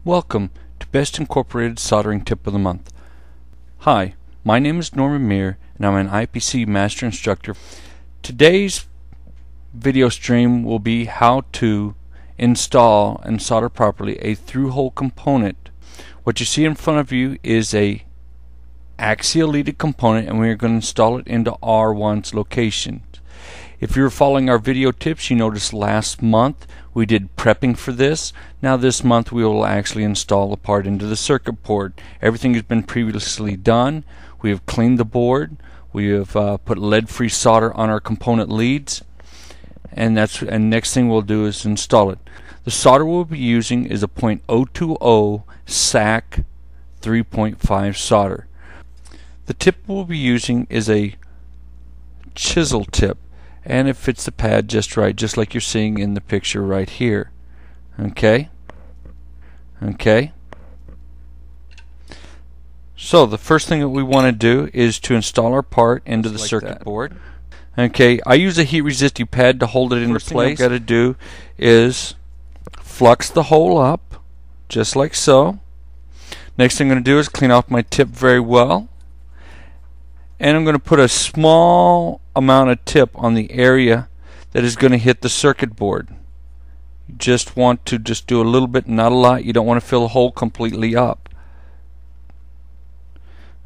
Welcome to Best Incorporated Soldering Tip of the Month. Hi, my name is Norman Meir and I'm an IPC Master Instructor. Today's video stream will be how to install and solder properly a through-hole component. What you see in front of you is a axial leaded component, and we are going to install it into R1's location. If you're following our video tips, you noticed last month we did prepping for this. Now this month we will actually install the part into the circuit board. Everything has been previously done. We have cleaned the board. We have put lead-free solder on our component leads, and next thing we'll do is install it. The solder we'll be using is a .020 SAC 3.5 solder. The tip we'll be using is a chisel tip, and it fits the pad just right, just like you're seeing in the picture right here. Okay. So the first thing that we want to do is to install our part into the circuit board. Okay, I use a heat resisting pad to hold it into place. First thing I've got to do is flux the hole up, just like so. Next thing I'm going to do is clean off my tip very well. And I'm going to put a small amount of tip on the area that is going to hit the circuit board. You just want to do a little bit, not a lot. You don't want to fill the hole completely up.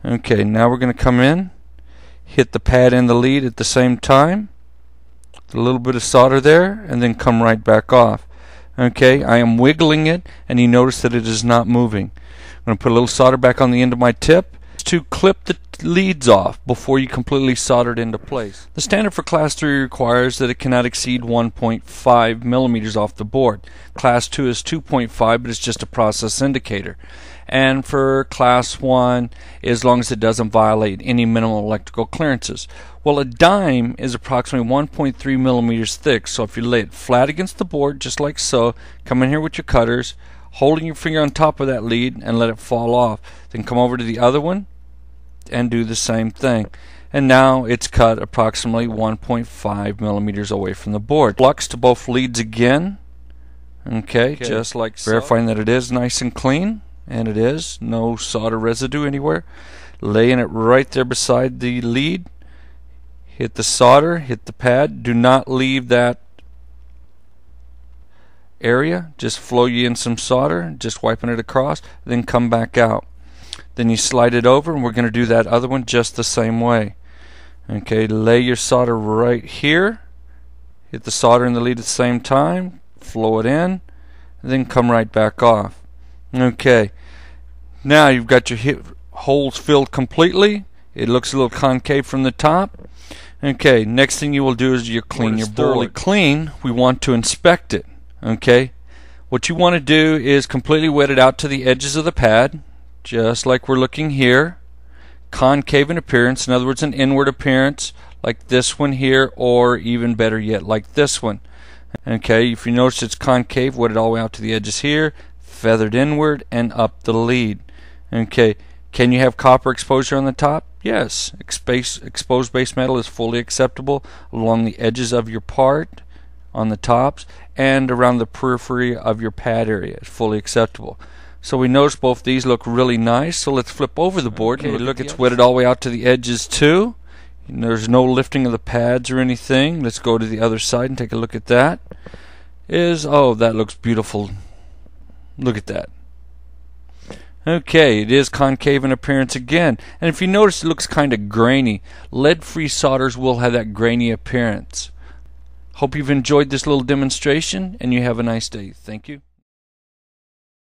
Okay, now we're going to come in, hit the pad and the lead at the same time, a little bit of solder there, and then come right back off. Okay, I am wiggling it, and you notice that it is not moving. I'm going to put a little solder back on the end of my tip to clip the leads off before you completely solder it into place. The standard for Class 3 requires that it cannot exceed 1.5 millimeters off the board. Class 2 is 2.5, but it's just a process indicator. And for Class 1, as long as it doesn't violate any minimal electrical clearances. Well, a dime is approximately 1.3 millimeters thick, so if you lay it flat against the board, just like so, come in here with your cutters, holding your finger on top of that lead and let it fall off. Then come over to the other one and do the same thing. And now it's cut approximately 1.5 millimeters away from the board. Flux to both leads again. Okay, just like so. Verifying that it is nice and clean, and it is. No solder residue anywhere. Laying it right there beside the lead. Hit the solder, hit the pad. Do not leave that area. Just flow you in some solder, just wiping it across, then come back out. Then you slide it over, and we're going to do that other one just the same way. Okay, lay your solder right here, hit the solder in the lead at the same time, flow it in, and then come right back off. Okay, now you've got your holes filled completely. It looks a little concave from the top. Okay, next thing you will do is you clean your board. Thoroughly clean, we want to inspect it. Okay, what you want to do is completely wet it out to the edges of the pad, just like we're looking here. Concave in appearance, in other words an inward appearance, like this one here, or even better yet like this one. Okay, if you notice it's concave, wet it all the way out to the edges here, feathered inward and up the lead. Okay, can you have copper exposure on the top? Yes, exposed base metal is fully acceptable along the edges of your part, on the tops, and around the periphery of your pad area. It's fully acceptable. So we notice both these look really nice, so let's flip over the board. Okay, look, it's wetted all the way out to the edges too. There's no lifting of the pads or anything. Let's go to the other side and take a look at that. Oh, that looks beautiful. Look at that. Okay, it is concave in appearance again. And if you notice, it looks kind of grainy. Lead-free solders will have that grainy appearance. Hope you've enjoyed this little demonstration, and you have a nice day. Thank you.